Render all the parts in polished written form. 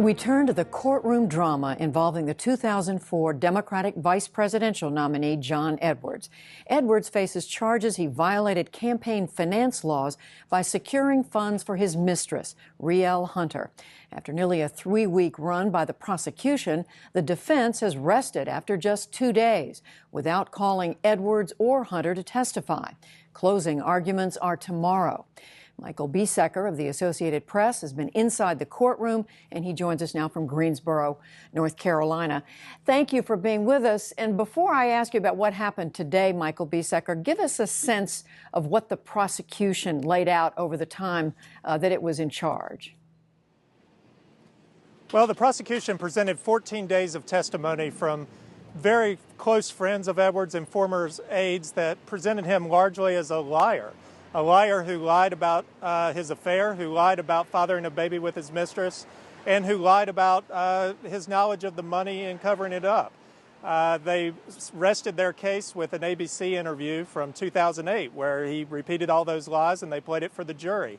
We turn to the courtroom drama involving the 2004 Democratic vice presidential nominee John Edwards. Edwards faces charges he violated campaign finance laws by securing funds for his mistress, Rielle Hunter. After nearly a 3-week run by the prosecution, the defense has rested after just 2 days without calling Edwards or Hunter to testify. Closing arguments are tomorrow. Michael Biesecker of the Associated Press has been inside the courtroom, and he joins us now from Greensboro, North Carolina. Thank you for being with us. And before I ask you about what happened today, Michael Biesecker, give us a sense of what the prosecution laid out over the time that it was in charge. Well, the prosecution presented 14 days of testimony from very close friends of Edwards and former aides that presented him largely as a liar who lied about his affair, who lied about fathering a baby with his mistress, and who lied about his knowledge of the money and covering it up. They rested their case with an ABC interview from 2008 where he repeated all those lies and they played it for the jury.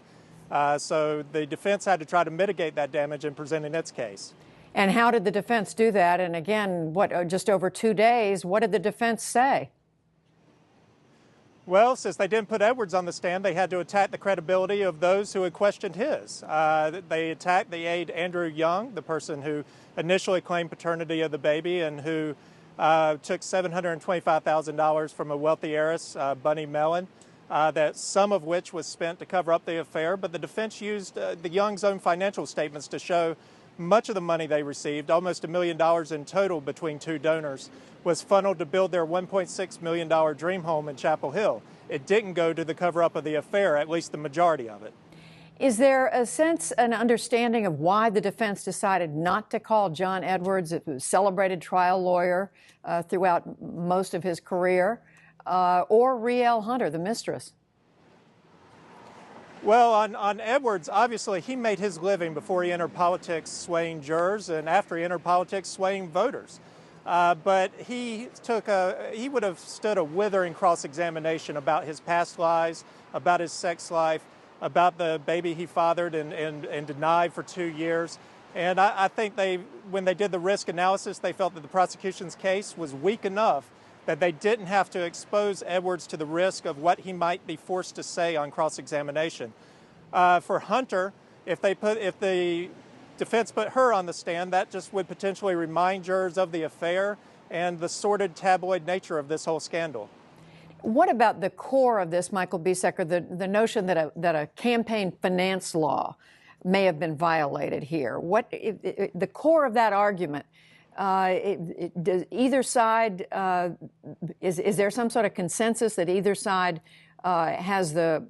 So the defense had to try to mitigate that damage in presenting its case. And how did the defense do that? And again, just over 2 days, what did the defense say? Well, since they didn't put Edwards on the stand, they had to attack the credibility of those who had questioned his. They attacked the aide Andrew Young, the person who initially claimed paternity of the baby and who took $725,000 from a wealthy heiress, Bunny Mellon, that some of which was spent to cover up the affair. But the defense used the Young's own financial statements to show much of the money they received, almost $1 million in total between two donors, was funneled to build their $1.6 million dream home in Chapel Hill. It didn't go to the cover-up of the affair, at least the majority of it. Is there a sense, an understanding of why the defense decided not to call John Edwards, a celebrated trial lawyer throughout most of his career, or Rielle Hunter, the mistress? Well, on Edwards, obviously, he made his living before he entered politics swaying jurors and after he entered politics swaying voters. But he would have stood a withering cross-examination about his past lies, about his sex life, about the baby he fathered and denied for 2 years. And I think when they did the risk analysis, they felt that the prosecution's case was weak enough that they didn't have to expose Edwards to the risk of what he might be forced to say on cross-examination. For Hunter, if the defense put her on the stand, that just would potentially remind jurors of the affair and the sordid tabloid nature of this whole scandal. What about the core of this, Michael Biesecker, the notion that a campaign finance law may have been violated here? The core of that argument? Does either side, is there some sort of consensus that either side has made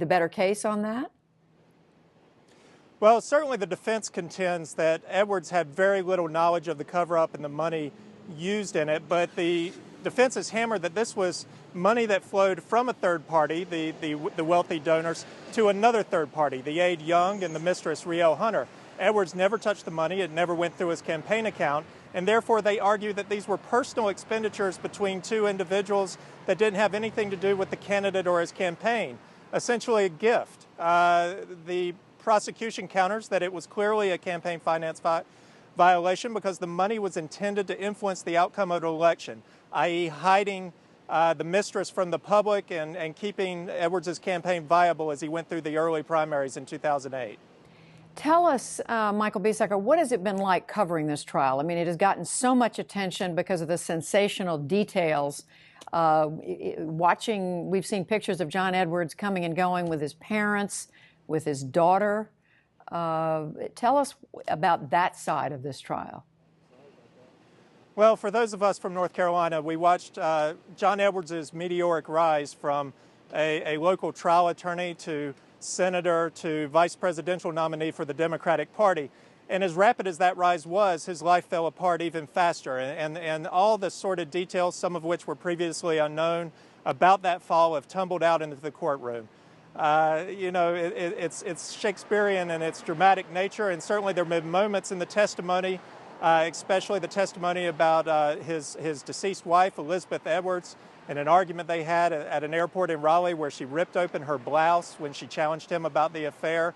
the better case on that? Well, certainly the defense contends that Edwards had very little knowledge of the cover-up and the money used in it, but the defense has hammered that this was money that flowed from a third party, the wealthy donors, to another third party, the aide Young and the mistress Rielle Hunter. Edwards never touched the money. It never went through his campaign account, and therefore they argue that these were personal expenditures between two individuals that didn't have anything to do with the candidate or his campaign, essentially a gift. The prosecution counters that it was clearly a campaign finance violation because the money was intended to influence the outcome of the election, i.e. hiding the mistress from the public and keeping Edwards' campaign viable as he went through the early primaries in 2008. Tell us, Michael Biesecker, what has it been like covering this trial? I mean, it has gotten so much attention because of the sensational details. We've seen pictures of John Edwards coming and going with his parents, with his daughter. Tell us about that side of this trial. Well, for those of us from North Carolina, we watched John Edwards' meteoric rise from a local trial attorney to senator to vice presidential nominee for the Democratic Party. And as rapid as that rise was, his life fell apart even faster. And all the sordid details, some of which were previously unknown, about that fall have tumbled out into the courtroom. It's Shakespearean in its dramatic nature, and certainly there have been moments in the testimony, especially the testimony about his deceased wife, Elizabeth Edwards, in an argument they had at an airport in Raleigh where she ripped open her blouse when she challenged him about the affair.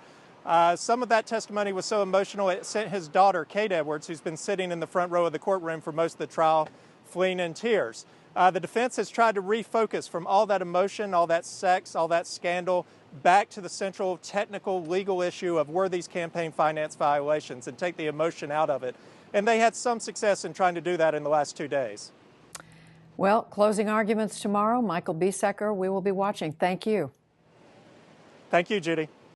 Some of that testimony was so emotional it sent his daughter, Kate Edwards, who's been sitting in the front row of the courtroom for most of the trial, fleeing in tears. The defense has tried to refocus from all that emotion, all that sex, all that scandal, back to the central technical legal issue of were these campaign finance violations and take the emotion out of it. And they had some success in trying to do that in the last 2 days. Well, closing arguments tomorrow. Michael Biesecker, we will be watching. Thank you. Thank you, Judy.